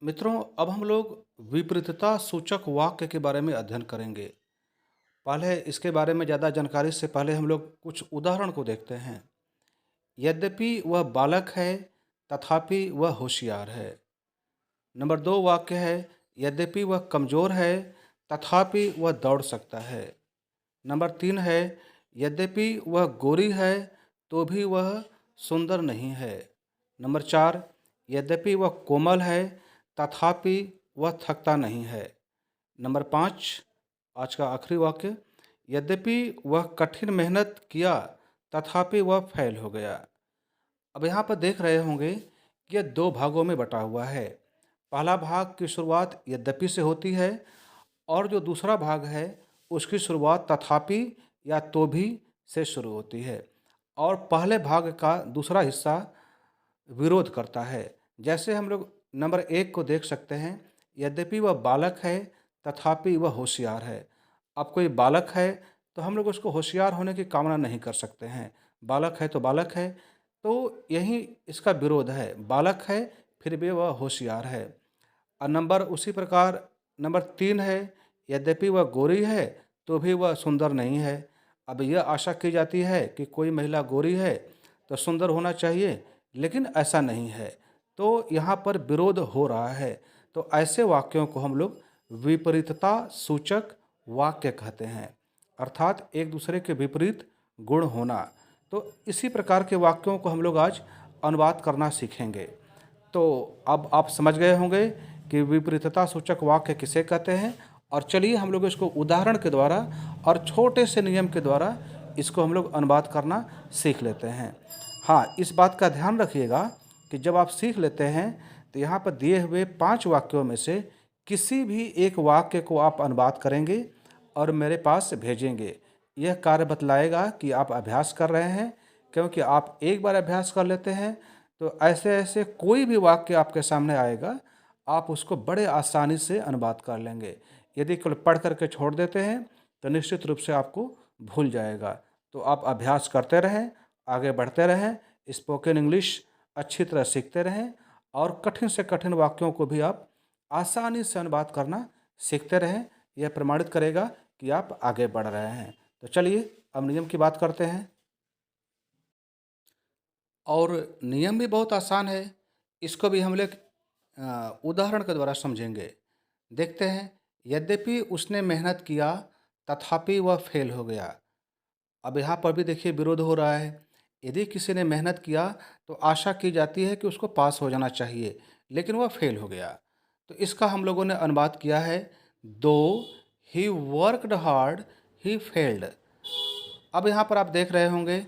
मित्रों, अब हम लोग विपरीतता सूचक वाक्य के बारे में अध्ययन करेंगे। पहले इसके बारे में ज़्यादा जानकारी से पहले हम लोग कुछ उदाहरण को देखते हैं। यद्यपि वह बालक है, तथापि वह होशियार है। नंबर 2 वाक्य है, यद्यपि वह कमज़ोर है, तथापि वह दौड़ सकता है। नंबर 3 है, यद्यपि वह गोरी है, तो भी वह सुंदर नहीं है। नंबर 4, यद्यपि वह कोमल है, तथापि वह थकता नहीं है। नंबर 5, आज का आखिरी वाक्य, यद्यपि वह कठिन मेहनत किया, तथापि वह फेल हो गया। अब यहाँ पर देख रहे होंगे कि यह दो भागों में बटा हुआ है। पहला भाग की शुरुआत यद्यपि से होती है और जो दूसरा भाग है उसकी शुरुआत तथापि या तो भी से शुरू होती है और पहले भाग का दूसरा हिस्सा विरोध करता है। जैसे हम लोग नंबर 1 को देख सकते हैं, यद्यपि वह बालक है, तथापि वह होशियार है। अब कोई बालक है तो हम लोग उसको होशियार होने की कामना नहीं कर सकते हैं। बालक है तो बालक है, तो यही इसका विरोध है। बालक है फिर भी वह होशियार है। और नंबर उसी प्रकार नंबर 3 है, यद्यपि वह गोरी है तो भी वह सुंदर नहीं है। अब यह आशा की जाती है कि कोई महिला गोरी है तो सुंदर होना चाहिए, लेकिन ऐसा नहीं है। तो यहाँ पर विरोध हो रहा है। तो ऐसे वाक्यों को हम लोग विपरीतता सूचक वाक्य कहते हैं, अर्थात एक दूसरे के विपरीत गुण होना। तो इसी प्रकार के वाक्यों को हम लोग आज अनुवाद करना सीखेंगे। तो अब आप समझ गए होंगे कि विपरीतता सूचक वाक्य किसे कहते हैं। और चलिए हम लोग इसको उदाहरण के द्वारा और छोटे से नियम के द्वारा इसको हम लोग अनुवाद करना सीख लेते हैं। हाँ, इस बात का ध्यान रखिएगा कि जब आप सीख लेते हैं तो यहाँ पर दिए हुए 5 वाक्यों में से किसी भी एक वाक्य को आप अनुवाद करेंगे और मेरे पास भेजेंगे। यह कार्य बतलाएगा कि आप अभ्यास कर रहे हैं, क्योंकि आप एक बार अभ्यास कर लेते हैं तो ऐसे ऐसे कोई भी वाक्य आपके सामने आएगा, आप उसको बड़े आसानी से अनुवाद कर लेंगे। यदि केवल पढ़ करके छोड़ देते हैं तो निश्चित रूप से आपको भूल जाएगा। तो आप अभ्यास करते रहें, आगे बढ़ते रहें, स्पोकन इंग्लिश अच्छी तरह सीखते रहें और कठिन से कठिन वाक्यों को भी आप आसानी से अनुवाद करना सीखते रहें। यह प्रमाणित करेगा कि आप आगे बढ़ रहे हैं। तो चलिए अब नियम की बात करते हैं। और नियम भी बहुत आसान है। इसको भी हम लोग उदाहरण के द्वारा समझेंगे। देखते हैं, यद्यपि उसने मेहनत किया, तथापि वह फेल हो गया। अब यहाँ पर भी देखिए विरोध हो रहा है। यदि किसी ने मेहनत किया तो आशा की जाती है कि उसको पास हो जाना चाहिए, लेकिन वह फेल हो गया। तो इसका हम लोगों ने अनुवाद किया है, दो he worked hard he failed. अब यहाँ पर आप देख रहे होंगे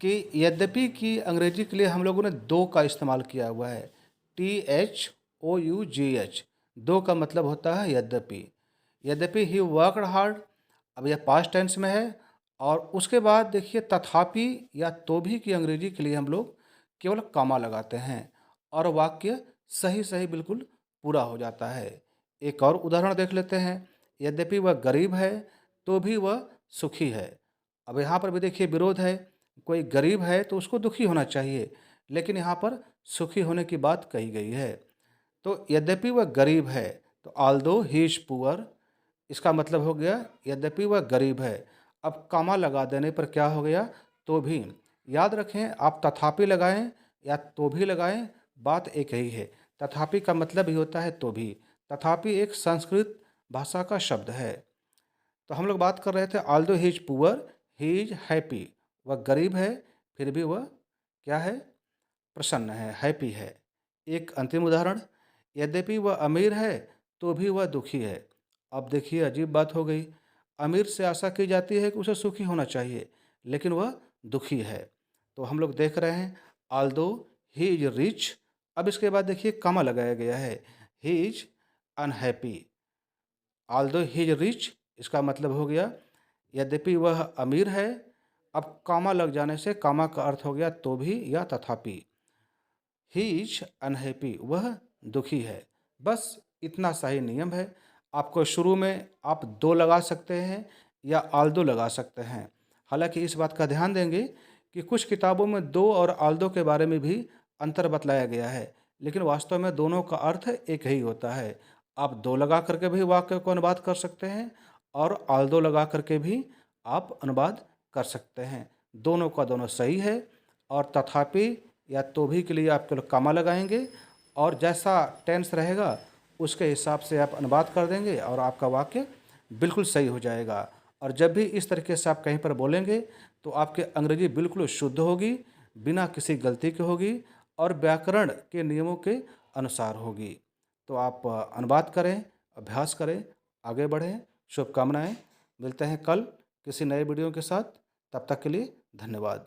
कि यद्यपि की अंग्रेजी के लिए हम लोगों ने दो का इस्तेमाल किया हुआ है, THOUGH। दो का मतलब होता है यद्यपि। यद्यपि ही वर्कड हार्ड, अब यह पास्ट टेंस में है। और उसके बाद देखिए तथापि या तो भी की अंग्रेजी के लिए हम लोग केवल कॉमा लगाते हैं और वाक्य सही सही बिल्कुल पूरा हो जाता है। एक और उदाहरण देख लेते हैं, यद्यपि वह गरीब है तो भी वह सुखी है। अब यहाँ पर भी देखिए विरोध है। कोई गरीब है तो उसको दुखी होना चाहिए, लेकिन यहाँ पर सुखी होने की बात कही गई है। तो यद्यपि वह गरीब है, तो ऑल्दो ही इज पुअर, इसका मतलब हो गया यद्यपि वह गरीब है। अब कॉमा लगा देने पर क्या हो गया, तो भी। याद रखें, आप तथापि लगाएं या तो भी लगाएं, बात एक ही है। तथापि का मतलब ही होता है तो भी। तथापि एक संस्कृत भाषा का शब्द है। तो हम लोग बात कर रहे थे, although he is poor he is happy. वह गरीब है फिर भी वह क्या है, प्रसन्न है, हैप्पी है। एक अंतिम उदाहरण, यद्यपि वह अमीर है तो भी वह दुखी है। अब देखिए अजीब बात हो गई। अमीर से आशा की जाती है कि उसे सुखी होना चाहिए, लेकिन वह दुखी है। तो हम लोग देख रहे हैं, ऑल्दो ही इज रिच। अब इसके बाद देखिए कॉमा लगाया गया है, he is unhappy. Although he is rich, इसका मतलब हो गया यद्यपि वह अमीर है। अब कॉमा लग जाने से कॉमा का अर्थ हो गया तो भी या तथापि। ही इज अनहैप्पी, वह दुखी है। बस इतना सा ही नियम है। आपको शुरू में आप दो लगा सकते हैं या आल्दो लगा सकते हैं। हालांकि इस बात का ध्यान देंगे कि कुछ किताबों में दो और आल्दो के बारे में भी अंतर बतलाया गया है, लेकिन वास्तव में दोनों का अर्थ एक ही होता है। आप दो लगा करके भी वाक्य को अनुवाद कर सकते हैं और आल्दो लगा करके भी आप अनुवाद कर सकते हैं। दोनों का दोनों सही है। और तथापि या तो भी के लिए आप केवल कॉमा लगाएंगे और जैसा टेंस रहेगा उसके हिसाब से आप अनुवाद कर देंगे और आपका वाक्य बिल्कुल सही हो जाएगा। और जब भी इस तरीके से आप कहीं पर बोलेंगे तो आपकी अंग्रेजी बिल्कुल शुद्ध होगी, बिना किसी गलती के होगी और व्याकरण के नियमों के अनुसार होगी। तो आप अनुवाद करें, अभ्यास करें, आगे बढ़ें। शुभकामनाएं। मिलते हैं कल किसी नए वीडियो के साथ। तब तक के लिए धन्यवाद।